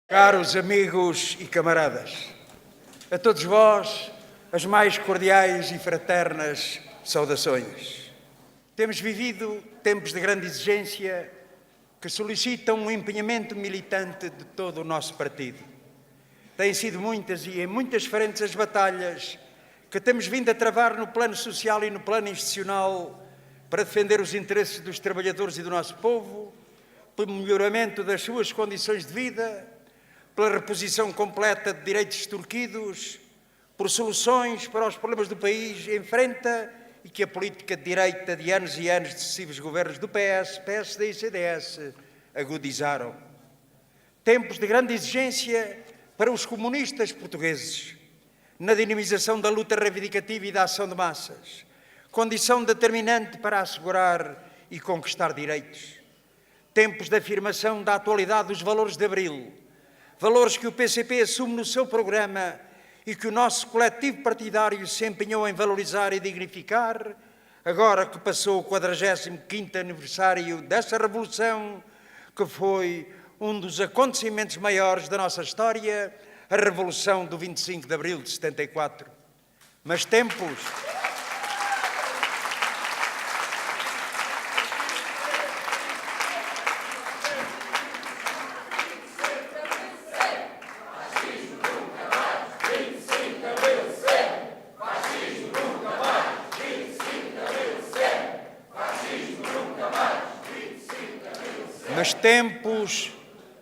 Caros amigos e camaradas, a todos vós as mais cordiais e fraternas saudações. Temos vivido tempos de grande exigência que solicitam um empenhamento militante de todo o nosso partido. Têm sido muitas e em muitas frentes as batalhas que temos vindo a travar no plano social e no plano institucional para defender os interesses dos trabalhadores e do nosso povo, pelo melhoramento das suas condições de vida, pela reposição completa de direitos extorquidos, por soluções para os problemas do país enfrenta e que a política de direita de anos e anos de sucessivos governos do PS, PSD e CDS agudizaram. Tempos de grande exigência para os comunistas portugueses, na dinamização da luta reivindicativa e da ação de massas, condição determinante para assegurar e conquistar direitos. Tempos de afirmação da atualidade dos valores de Abril, valores que o PCP assume no seu programa e que o nosso coletivo partidário se empenhou em valorizar e dignificar, agora que passou o 45º aniversário dessa revolução, que foi um dos acontecimentos maiores da nossa história, a Revolução do 25 de Abril de 74. Mas tempos... Mas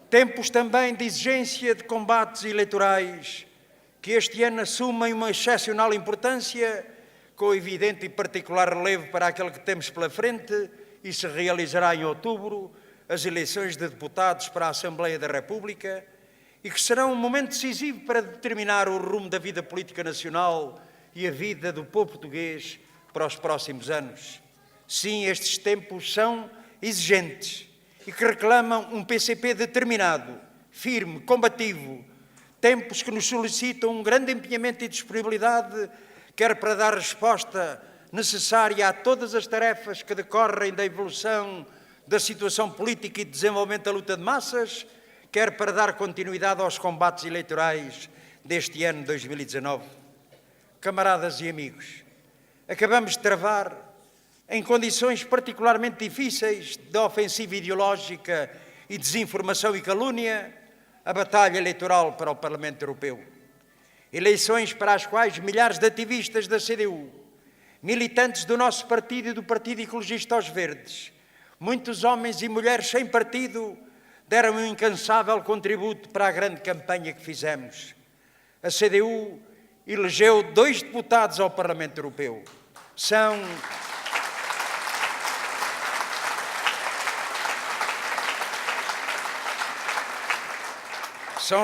tempos também de exigência de combates eleitorais que este ano assumem uma excepcional importância, com evidente e particular relevo para aquele que temos pela frente e se realizará em outubro, as eleições de deputados para a Assembleia da República, e que serão um momento decisivo para determinar o rumo da vida política nacional e a vida do povo português para os próximos anos. Sim, estes tempos são exigentes e que reclamam um PCP determinado, firme, combativo, tempos que nos solicitam um grande empenhamento e disponibilidade, quer para dar resposta necessária a todas as tarefas que decorrem da evolução da situação política e de desenvolvimento da luta de massas, quer para dar continuidade aos combates eleitorais deste ano 2019. Camaradas e amigos, acabamos de travar, em condições particularmente difíceis de ofensiva ideológica e desinformação e calúnia, a batalha eleitoral para o Parlamento Europeu. Eleições para as quais milhares de ativistas da CDU, militantes do nosso partido e do Partido Ecologista aos Verdes, muitos homens e mulheres sem partido, deram um incansável contributo para a grande campanha que fizemos. A CDU elegeu 2 deputados ao Parlamento Europeu. São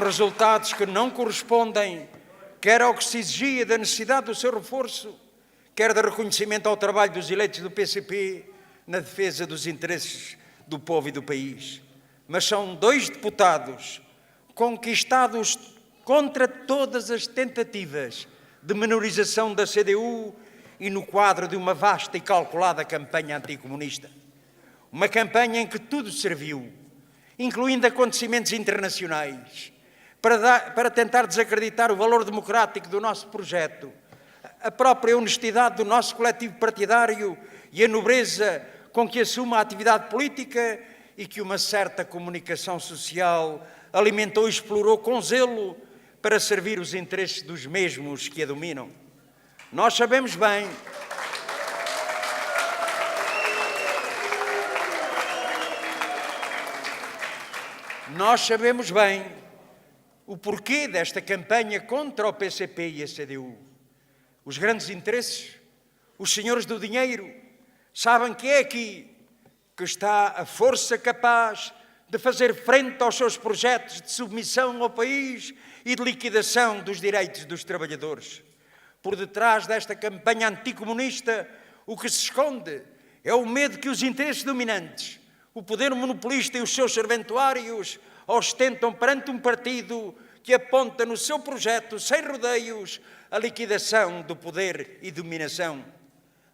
resultados que não correspondem quer ao que se exigia da necessidade do seu reforço, quer de reconhecimento ao trabalho dos eleitos do PCP na defesa dos interesses do povo e do país. Mas são 2 deputados conquistados contra todas as tentativas de menorização da CDU e no quadro de uma vasta e calculada campanha anticomunista. Uma campanha em que tudo serviu, incluindo acontecimentos internacionais, para tentar desacreditar o valor democrático do nosso projeto, a própria honestidade do nosso coletivo partidário e a nobreza com que assume a atividade política e que uma certa comunicação social alimentou e explorou com zelo para servir os interesses dos mesmos que a dominam. Nós sabemos bem o porquê desta campanha contra o PCP e a CDU. Os grandes interesses, os senhores do dinheiro, sabem que é aqui que está a força capaz de fazer frente aos seus projetos de submissão ao país e de liquidação dos direitos dos trabalhadores. Por detrás desta campanha anticomunista, o que se esconde é o medo que os interesses dominantes, o poder monopolista e os seus serventuários ostentam perante um partido que aponta no seu projeto, sem rodeios, a liquidação do poder e dominação.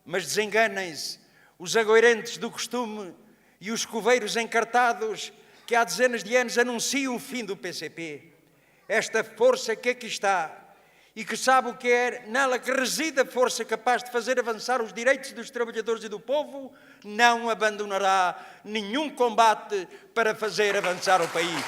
Mas desenganem-se os agoirantes do costume e os coveiros encartados que há dezenas de anos anuncia o fim do PCP. Esta força que aqui está e que sabe o que é nela que reside a força capaz de fazer avançar os direitos dos trabalhadores e do povo, não abandonará nenhum combate para fazer avançar o país.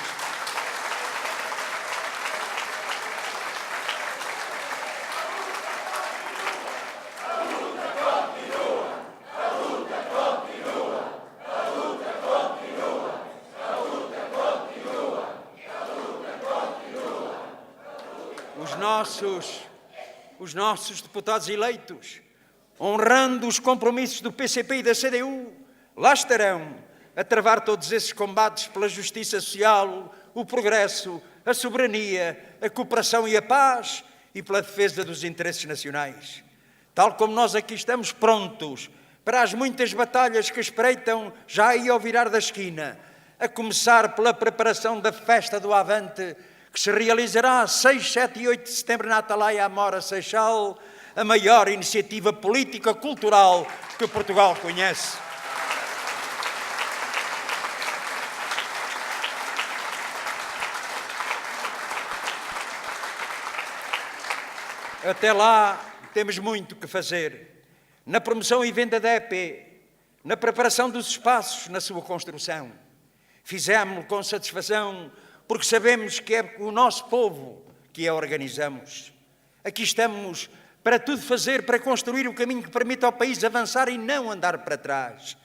Os nossos deputados eleitos, honrando os compromissos do PCP e da CDU, lá estarão a travar todos esses combates pela justiça social, o progresso, a soberania, a cooperação e a paz e pela defesa dos interesses nacionais. Tal como nós aqui estamos prontos para as muitas batalhas que espreitam já aí ao virar da esquina, a começar pela preparação da festa do Avante, que se realizará 6, 7 e 8 de setembro na Atalaia Amora Seixal, a maior iniciativa política cultural que Portugal conhece. Até lá temos muito que fazer na promoção e venda da EP, na preparação dos espaços, na sua construção. Fizemos-lo com satisfação porque sabemos que é o nosso povo que a organizamos. Aqui estamos para tudo fazer, para construir o caminho que permita ao país avançar e não andar para trás.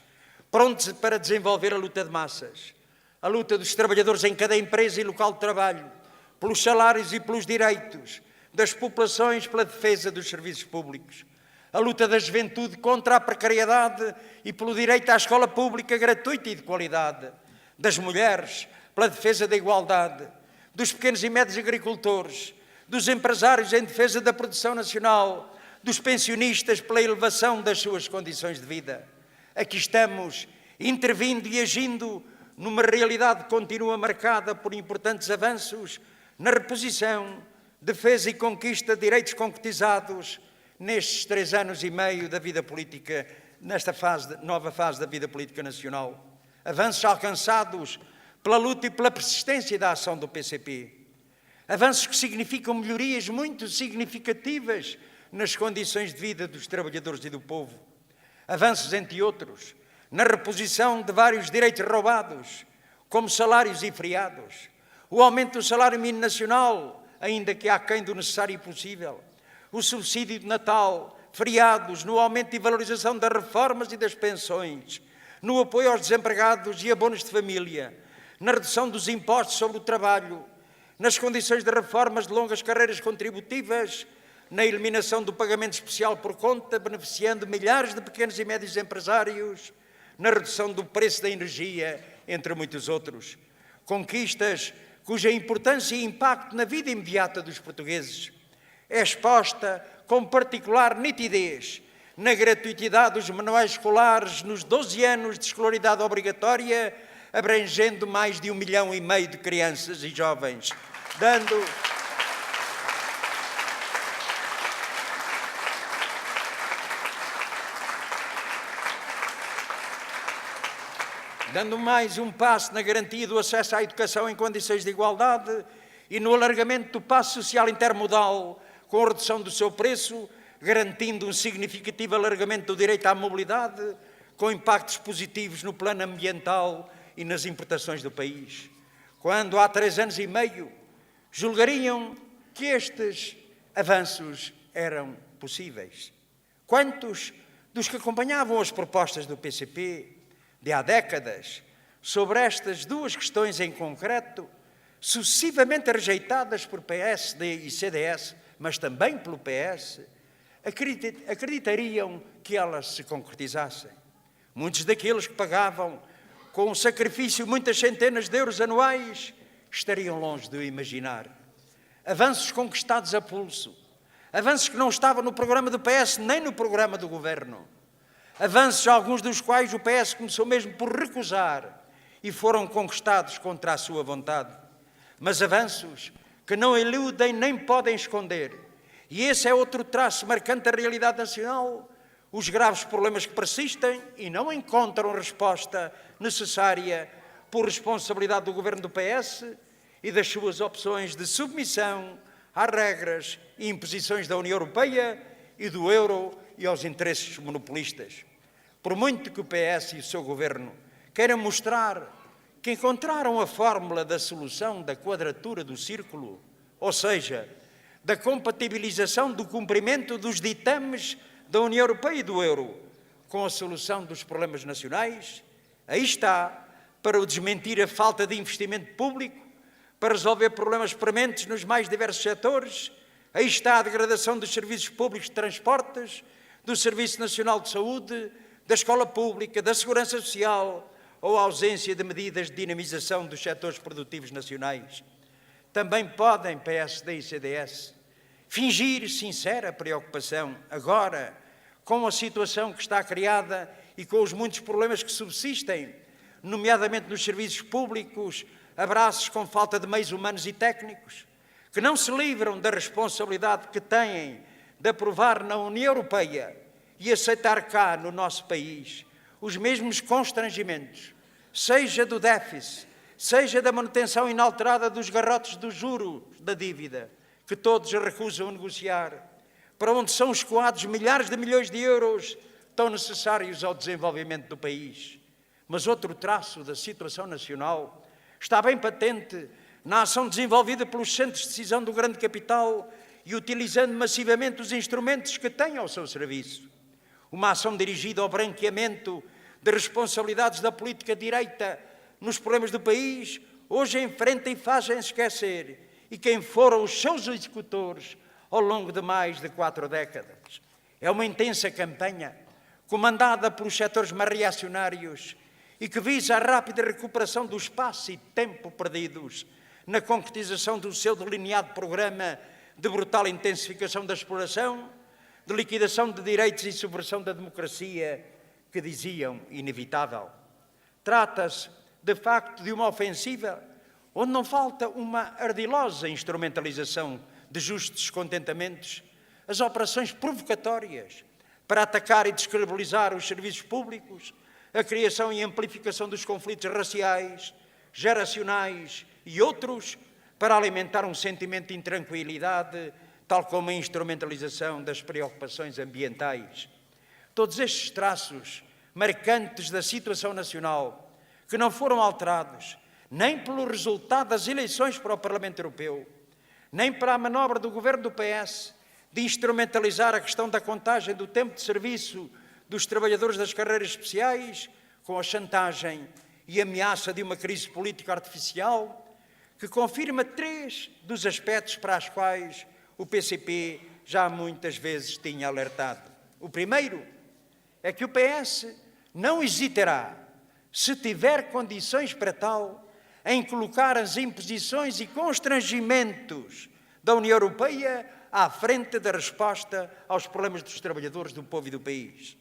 Prontos para desenvolver a luta de massas, a luta dos trabalhadores em cada empresa e local de trabalho, pelos salários e pelos direitos, das populações pela defesa dos serviços públicos, a luta da juventude contra a precariedade e pelo direito à escola pública gratuita e de qualidade, das mulheres pela defesa da igualdade, dos pequenos e médios agricultores, dos empresários em defesa da produção nacional, dos pensionistas pela elevação das suas condições de vida. Aqui estamos, intervindo e agindo numa realidade que continua marcada por importantes avanços na reposição, defesa e conquista de direitos concretizados nestes 3 anos e meio da vida política, nesta nova fase da vida política nacional. Avanços alcançados pela luta e pela persistência da ação do PCP. Avanços que significam melhorias muito significativas nas condições de vida dos trabalhadores e do povo. Avanços, entre outros, na reposição de vários direitos roubados, como salários e feriados, o aumento do salário mínimo nacional, ainda que aquém do necessário e possível, o subsídio de Natal, feriados, no aumento e valorização das reformas e das pensões, no apoio aos desempregados e abonos de família, na redução dos impostos sobre o trabalho, nas condições de reformas de longas carreiras contributivas, na eliminação do pagamento especial por conta, beneficiando milhares de pequenos e médios empresários, na redução do preço da energia, entre muitos outros. Conquistas cuja importância e impacto na vida imediata dos portugueses é exposta com particular nitidez na gratuitidade dos manuais escolares nos 12 anos de escolaridade obrigatória, abrangendo mais de 1,5 milhão de crianças e jovens, dando mais um passo na garantia do acesso à educação em condições de igualdade e no alargamento do passo social intermodal, com a redução do seu preço, garantindo um significativo alargamento do direito à mobilidade, com impactos positivos no plano ambiental e nas importações do país. Quando há 3 anos e meio julgariam que estes avanços eram possíveis? Quantos dos que acompanhavam as propostas do PCP de há décadas sobre estas 2 questões em concreto, sucessivamente rejeitadas por PSD e CDS, mas também pelo PS, acreditariam que elas se concretizassem? Muitos daqueles que pagavam com o sacrifício muitas centenas de euros anuais estariam longe de o imaginar. Avanços conquistados a pulso, avanços que não estavam no programa do PS nem no programa do Governo, avanços alguns dos quais o PS começou mesmo por recusar e foram conquistados contra a sua vontade, mas avanços que não eludem nem podem esconder. E esse é outro traço marcante da realidade nacional, os graves problemas que persistem e não encontram resposta necessária por responsabilidade do governo do PS e das suas opções de submissão às regras e imposições da União Europeia e do euro e aos interesses monopolistas. Por muito que o PS e o seu governo queiram mostrar que encontraram a fórmula da solução da quadratura do círculo, ou seja, da compatibilização do cumprimento dos ditames da União Europeia e do euro com a solução dos problemas nacionais, aí está, para o desmentir a falta de investimento público, para resolver problemas prementes nos mais diversos setores, aí está a degradação dos serviços públicos de transportes, do Serviço Nacional de Saúde, da escola pública, da segurança social ou a ausência de medidas de dinamização dos setores produtivos nacionais. Também podem PSD e CDS fingir sincera preocupação agora com a situação que está criada e com os muitos problemas que subsistem, nomeadamente nos serviços públicos, abraços com falta de meios humanos e técnicos, que não se livram da responsabilidade que têm de aprovar na União Europeia e aceitar cá, no nosso país, os mesmos constrangimentos, seja do déficit, seja da manutenção inalterada dos garrotes dos juros da dívida, que todos recusam negociar, para onde são escoados milhares de milhões de euros tão necessários ao desenvolvimento do país. Mas outro traço da situação nacional está bem patente na ação desenvolvida pelos centros de decisão do grande capital e utilizando massivamente os instrumentos que têm ao seu serviço. Uma ação dirigida ao branqueamento de responsabilidades da política direita nos problemas do país, hoje enfrenta e fazem esquecer, e quem foram os seus executores ao longo de mais de 4 décadas. É uma intensa campanha, comandada pelos setores mais reacionários e que visa a rápida recuperação do espaço e tempo perdidos na concretização do seu delineado programa de brutal intensificação da exploração, de liquidação de direitos e subversão da democracia, que diziam inevitável. Trata-se, de facto, de uma ofensiva onde não falta uma ardilosa instrumentalização de justos descontentamentos, as operações provocatórias para atacar e descredibilizar os serviços públicos, a criação e amplificação dos conflitos raciais, geracionais e outros, para alimentar um sentimento de intranquilidade, tal como a instrumentalização das preocupações ambientais. Todos estes traços marcantes da situação nacional, que não foram alterados nem pelo resultado das eleições para o Parlamento Europeu, nem para a manobra do governo do PS de instrumentalizar a questão da contagem do tempo de serviço dos trabalhadores das carreiras especiais com a chantagem e ameaça de uma crise política artificial, que confirma 3 dos aspectos para os quais o PCP já muitas vezes tinha alertado. O primeiro é que o PS não hesitará, se tiver condições para tal, em colocar as imposições e constrangimentos da União Europeia à frente da resposta aos problemas dos trabalhadores, do povo e do país.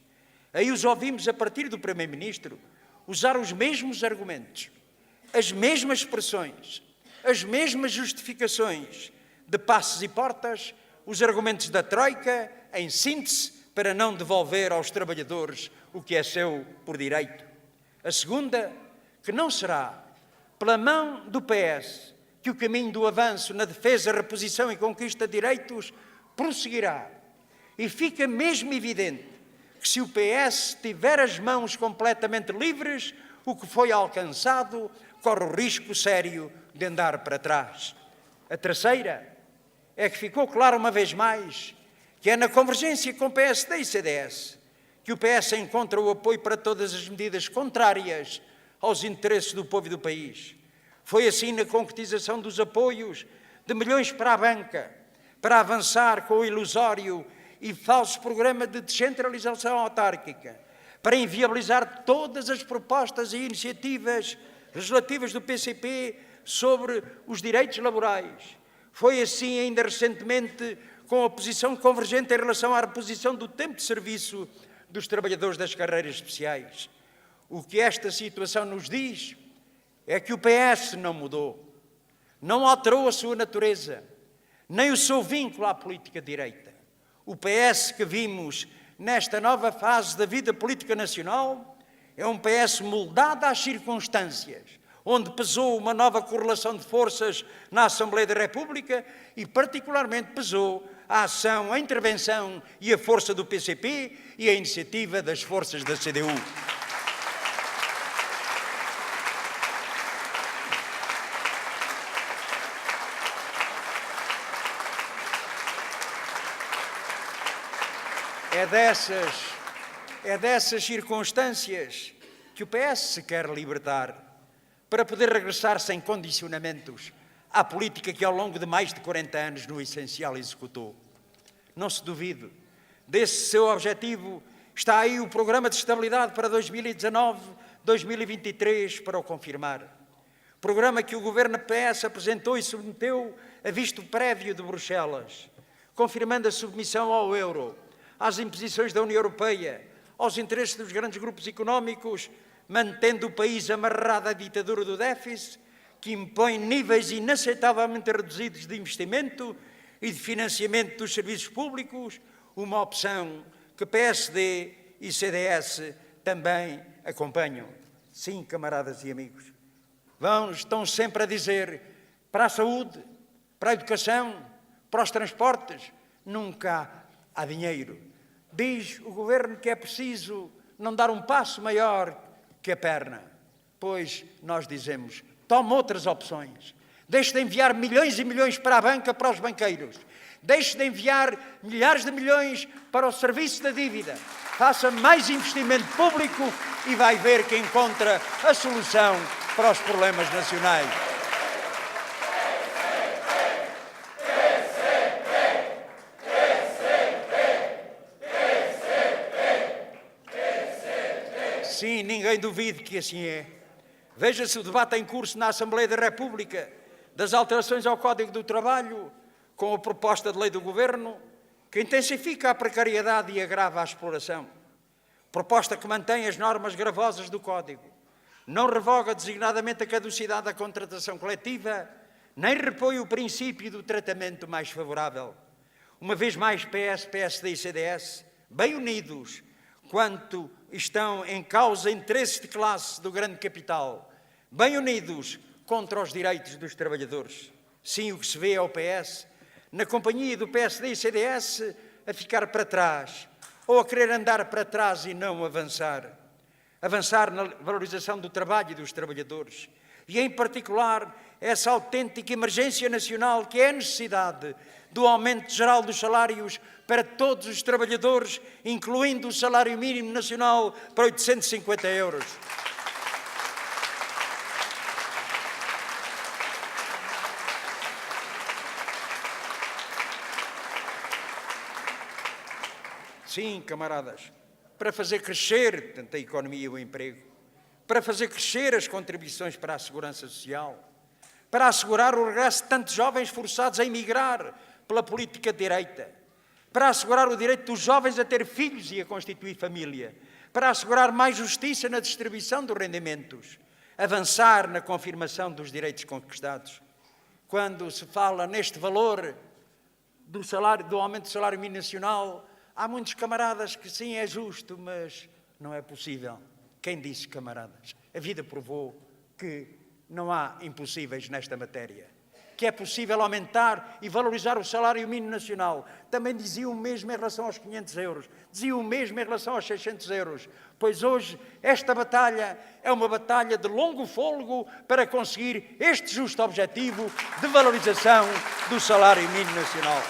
Aí os ouvimos, a partir do Primeiro-Ministro, usar os mesmos argumentos, as mesmas expressões, as mesmas justificações de passos e portas, os argumentos da Troika, em síntese, para não devolver aos trabalhadores o que é seu por direito. A segunda, que não será pela mão do PS que o caminho do avanço na defesa, reposição e conquista de direitos prosseguirá. E fica mesmo evidente que se o PS tiver as mãos completamente livres, o que foi alcançado corre o risco sério de andar para trás. A terceira é que ficou claro uma vez mais que é na convergência com PSD e CDS que o PS encontra o apoio para todas as medidas contrárias aos interesses do povo e do país. Foi assim na concretização dos apoios de milhões para a banca, para avançar com o ilusório e falso programa de descentralização autárquica, para inviabilizar todas as propostas e iniciativas legislativas do PCP sobre os direitos laborais. Foi assim ainda recentemente com a posição convergente em relação à reposição do tempo de serviço dos trabalhadores das carreiras especiais. O que esta situação nos diz é que o PS não mudou, não alterou a sua natureza, nem o seu vínculo à política direita. O PS que vimos nesta nova fase da vida política nacional é um PS moldado às circunstâncias, onde pesou uma nova correlação de forças na Assembleia da República e particularmente pesou a ação, a intervenção e a força do PCP e a iniciativa das forças da CDU. É dessas circunstâncias que o PS se quer libertar para poder regressar sem condicionamentos à política que ao longo de mais de 40 anos no essencial executou. Não se duvide desse seu objetivo. Está aí o Programa de Estabilidade para 2019-2023 para o confirmar. Programa que o Governo PS apresentou e submeteu a visto prévio de Bruxelas, confirmando a submissão ao euro, às imposições da União Europeia, aos interesses dos grandes grupos económicos, mantendo o país amarrado à ditadura do déficit, que impõe níveis inaceitavelmente reduzidos de investimento e de financiamento dos serviços públicos, uma opção que PSD e CDS também acompanham. Sim, camaradas e amigos, estão sempre a dizer para a saúde, para a educação, para os transportes, nunca há dinheiro. Diz o Governo que é preciso não dar um passo maior que a perna. Pois nós dizemos, tome outras opções. Deixe de enviar milhões e milhões para a banca, para os banqueiros. Deixe de enviar milhares de milhões para o serviço da dívida. Faça mais investimento público e vai ver que encontra a solução para os problemas nacionais. Sim, ninguém duvide que assim é. Veja-se o debate em curso na Assembleia da República das alterações ao Código do Trabalho, com a proposta de lei do Governo, que intensifica a precariedade e agrava a exploração. Proposta que mantém as normas gravosas do Código, não revoga designadamente a caducidade da contratação coletiva, nem repõe o princípio do tratamento mais favorável. Uma vez mais, PS, PSD e CDS, bem unidos, quanto estão em causa interesses de classe do grande capital, bem unidos contra os direitos dos trabalhadores. Sim, o que se vê é o PS, na companhia do PSD e CDS, a ficar para trás, ou a querer andar para trás e não avançar. Avançar na valorização do trabalho e dos trabalhadores. E, em particular, essa autêntica emergência nacional que é a necessidade do aumento geral dos salários para todos os trabalhadores, incluindo o salário mínimo nacional para 850 euros. Sim, camaradas, para fazer crescer tanto a economia e o emprego, para fazer crescer as contribuições para a segurança social, para assegurar o regresso de tantos jovens forçados a emigrar pela política de direita, para assegurar o direito dos jovens a ter filhos e a constituir família, para assegurar mais justiça na distribuição dos rendimentos, avançar na confirmação dos direitos conquistados. Quando se fala neste valor do aumento do salário mínimo nacional, há muitos camaradas que sim, é justo, mas não é possível. Quem disse, camaradas? A vida provou que não há impossíveis nesta matéria. Que é possível aumentar e valorizar o salário mínimo nacional. Também dizia o mesmo em relação aos 500 euros. Dizia o mesmo em relação aos 600 euros. Pois hoje esta batalha é uma batalha de longo fôlego para conseguir este justo objetivo de valorização do salário mínimo nacional.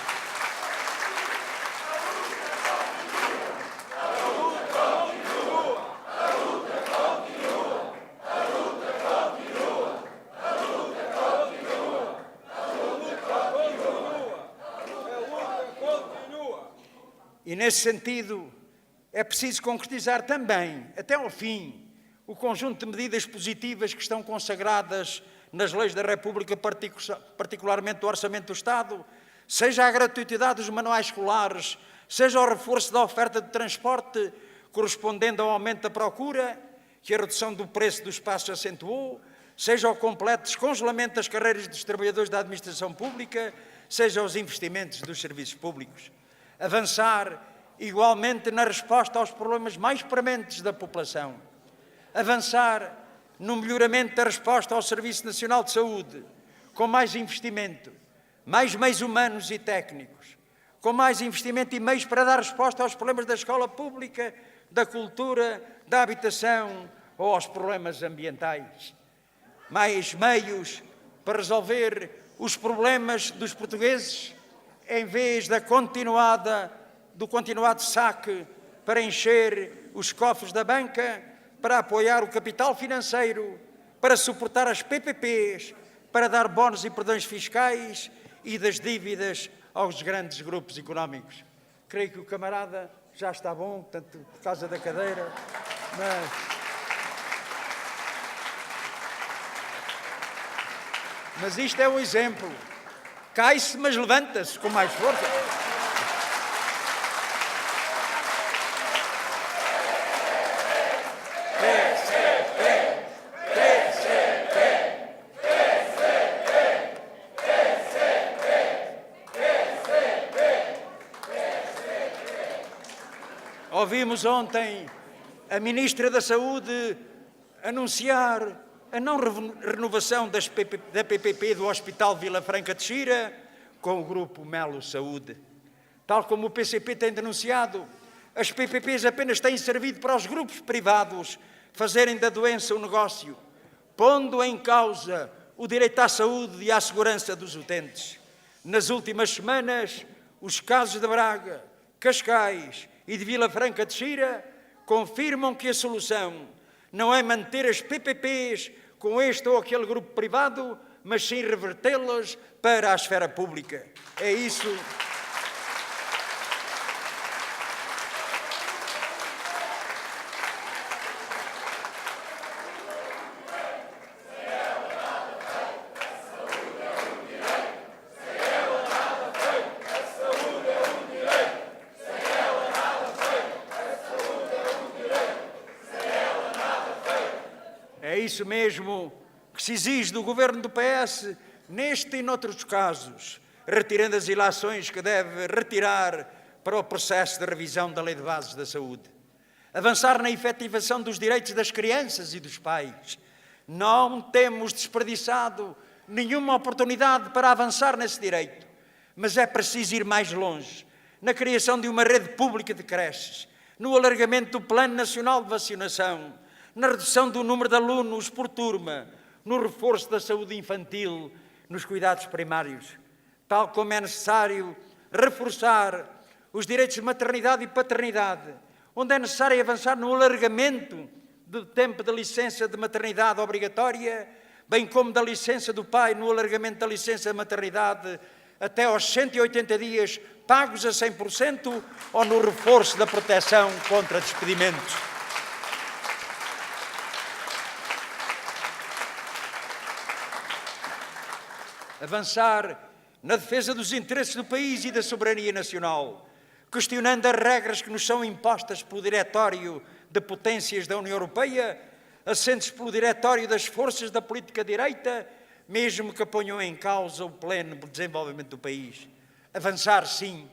E, nesse sentido, é preciso concretizar também, até ao fim, o conjunto de medidas positivas que estão consagradas nas leis da República, particularmente do Orçamento do Estado, seja a gratuitidade dos manuais escolares, seja o reforço da oferta de transporte, correspondendo ao aumento da procura, que a redução do preço do espaço acentuou, seja o completo descongelamento das carreiras dos trabalhadores da administração pública, seja os investimentos dos serviços públicos. Avançar igualmente na resposta aos problemas mais prementes da população. Avançar no melhoramento da resposta ao Serviço Nacional de Saúde, com mais investimento, mais meios humanos e técnicos, com mais investimento e meios para dar resposta aos problemas da escola pública, da cultura, da habitação ou aos problemas ambientais. Mais meios para resolver os problemas dos portugueses, em vez do continuado saque para encher os cofres da banca, para apoiar o capital financeiro, para suportar as PPPs, para dar bónus e perdões fiscais e das dívidas aos grandes grupos económicos. Creio que o camarada já está bom, tanto por causa da cadeira, mas isto é um exemplo. Cai-se, mas levanta-se com mais força. Ouvimos ontem a Ministra da Saúde anunciar a não renovação da PPP do Hospital Vila Franca de Xira com o Grupo Melo Saúde. Tal como o PCP tem denunciado, as PPPs apenas têm servido para os grupos privados fazerem da doença um negócio, pondo em causa o direito à saúde e à segurança dos utentes. Nas últimas semanas, os casos de Braga, Cascais e de Vila Franca de Xira confirmam que a solução não é manter as PPPs com este ou aquele grupo privado, mas sim revertê-las para a esfera pública. É isso. É isso mesmo que se exige do governo do PS, neste e noutros casos, retirando as ilações que deve retirar para o processo de revisão da Lei de Bases da Saúde. Avançar na efetivação dos direitos das crianças e dos pais. Não temos desperdiçado nenhuma oportunidade para avançar nesse direito, mas é preciso ir mais longe, na criação de uma rede pública de creches, no alargamento do Plano Nacional de Vacinação, na redução do número de alunos por turma, no reforço da saúde infantil, nos cuidados primários, tal como é necessário reforçar os direitos de maternidade e paternidade, onde é necessário avançar no alargamento do tempo de licença de maternidade obrigatória, bem como da licença do pai no alargamento da licença de maternidade até aos 180 dias pagos a 100% ou no reforço da proteção contra despedimentos. Avançar na defesa dos interesses do país e da soberania nacional, questionando as regras que nos são impostas pelo Diretório de Potências da União Europeia, assentes pelo Diretório das Forças da Política Direita, mesmo que ponham em causa o pleno desenvolvimento do país. Avançar, sim.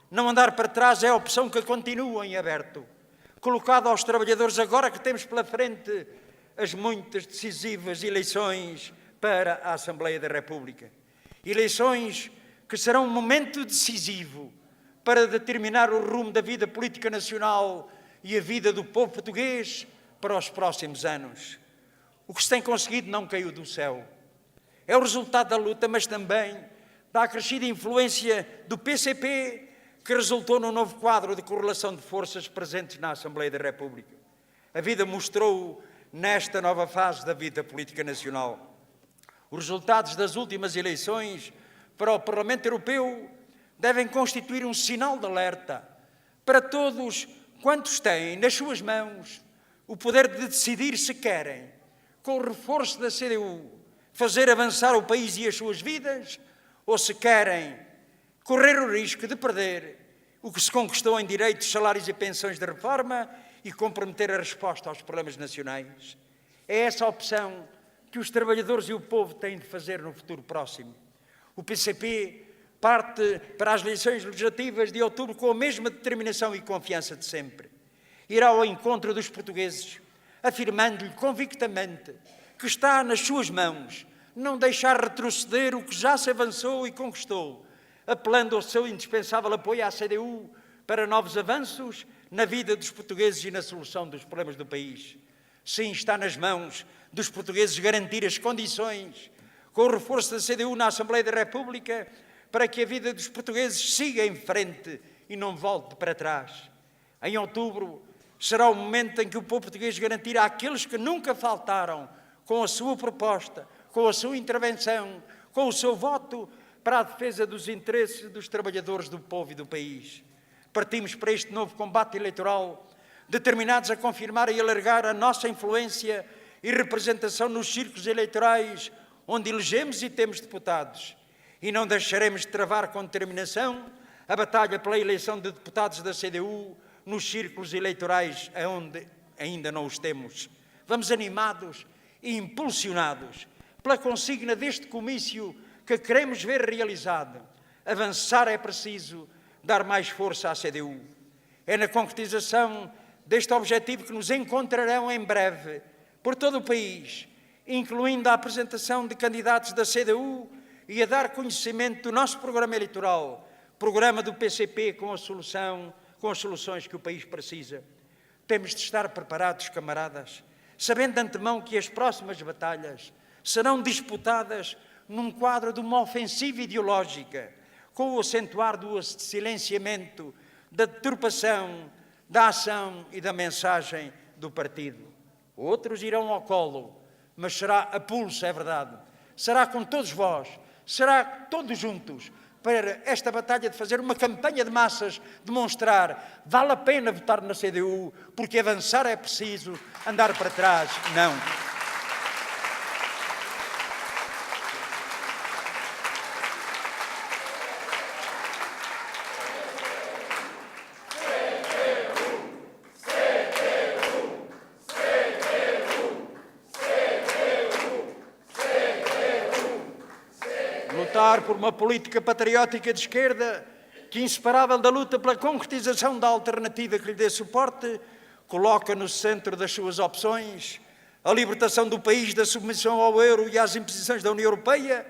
Não andar para trás é a opção que continua em aberto, colocado aos trabalhadores agora que temos pela frente as muitas decisivas eleições para a Assembleia da República. Eleições que serão um momento decisivo para determinar o rumo da vida política nacional e a vida do povo português para os próximos anos. O que se tem conseguido não caiu do céu. É o resultado da luta, mas também da acrescida influência do PCP, que resultou no novo quadro de correlação de forças presentes na Assembleia da República. A vida mostrou nesta nova fase da vida política nacional. Os resultados das últimas eleições para o Parlamento Europeu devem constituir um sinal de alerta para todos quantos têm nas suas mãos o poder de decidir se querem, com o reforço da CDU, fazer avançar o país e as suas vidas, ou se querem correr o risco de perder o que se conquistou em direitos, salários e pensões de reforma e comprometer a resposta aos problemas nacionais. É essa a opção que os trabalhadores e o povo têm de fazer no futuro próximo. O PCP parte para as eleições legislativas de outubro com a mesma determinação e confiança de sempre. Irá ao encontro dos portugueses, afirmando-lhe convictamente que está nas suas mãos não deixar retroceder o que já se avançou e conquistou, apelando ao seu indispensável apoio à CDU para novos avanços na vida dos portugueses e na solução dos problemas do país. Sim, está nas mãos dos portugueses garantir as condições, com o reforço da CDU na Assembleia da República, para que a vida dos portugueses siga em frente e não volte para trás. Em outubro será o momento em que o povo português garantirá àqueles que nunca faltaram, com a sua proposta, com a sua intervenção, com o seu voto, para a defesa dos interesses dos trabalhadores do povo e do país. Partimos para este novo combate eleitoral determinados a confirmar e alargar a nossa influência e representação nos círculos eleitorais onde elegemos e temos deputados. E não deixaremos de travar com determinação a batalha pela eleição de deputados da CDU nos círculos eleitorais onde ainda não os temos. Vamos animados e impulsionados pela consigna deste comício que queremos ver realizado. Avançar é preciso, dar mais força à CDU. É na concretização deste objetivo que nos encontrarão em breve por todo o país, incluindo a apresentação de candidatos da CDU e a dar conhecimento do nosso programa eleitoral, programa do PCP com as soluções que o país precisa. Temos de estar preparados, camaradas, sabendo de antemão que as próximas batalhas serão disputadas num quadro de uma ofensiva ideológica, com o acentuar do silenciamento, da deturpação, da ação e da mensagem do partido. Outros irão ao colo, mas será a pulso, é verdade. Será com todos vós, será todos juntos, para esta batalha de fazer uma campanha de massas, demonstrar vale a pena votar na CDU, porque avançar é preciso, andar para trás, não. Lutar por uma política patriótica de esquerda que, inseparável da luta pela concretização da alternativa que lhe dê suporte, coloca no centro das suas opções a libertação do país da submissão ao euro e às imposições da União Europeia,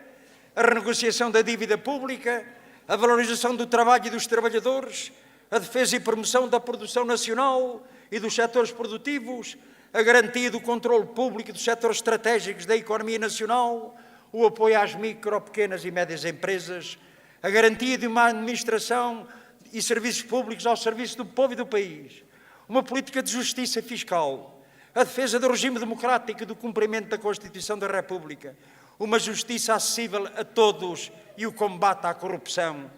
a renegociação da dívida pública, a valorização do trabalho e dos trabalhadores, a defesa e promoção da produção nacional e dos setores produtivos, a garantia do controle público dos setores estratégicos da economia nacional, o apoio às micro, pequenas e médias empresas, a garantia de uma administração e serviços públicos ao serviço do povo e do país, uma política de justiça fiscal, a defesa do regime democrático e do cumprimento da Constituição da República, uma justiça acessível a todos e o combate à corrupção.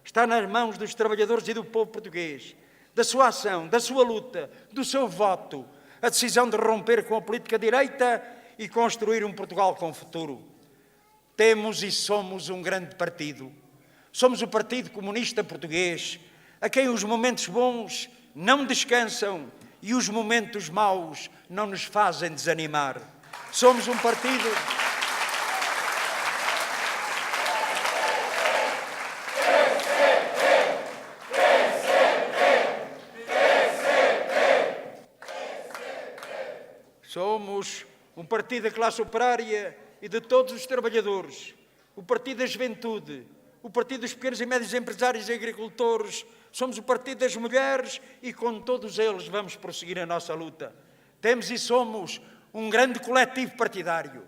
Está nas mãos dos trabalhadores e do povo português, da sua ação, da sua luta, do seu voto, a decisão de romper com a política direita e construir um Portugal com futuro. Temos e somos um grande partido. Somos o Partido Comunista Português, a quem os momentos bons não descansam e os momentos maus não nos fazem desanimar. Somos um partido... Somos um partido da classe operária e de todos os trabalhadores, o partido da juventude, o partido dos pequenos e médios empresários e agricultores, somos o partido das mulheres e com todos eles vamos prosseguir a nossa luta. Temos e somos um grande coletivo partidário.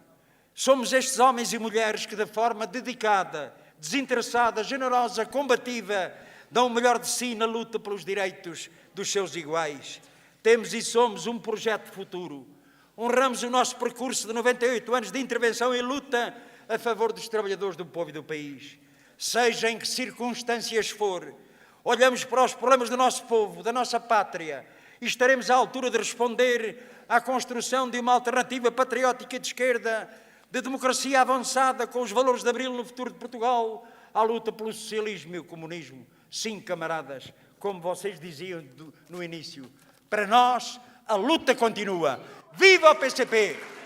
Somos estes homens e mulheres que de forma dedicada, desinteressada, generosa, combativa, dão o melhor de si na luta pelos direitos dos seus iguais. Temos e somos um projeto de futuro. Honramos o nosso percurso de 98 anos de intervenção e luta a favor dos trabalhadores do povo e do país. Seja em que circunstâncias for, olhamos para os problemas do nosso povo, da nossa pátria, e estaremos à altura de responder à construção de uma alternativa patriótica de esquerda, de democracia avançada com os valores de abril no futuro de Portugal, à luta pelo socialismo e o comunismo. Sim, camaradas, como vocês diziam no início, para nós a luta continua. Viva o PCP!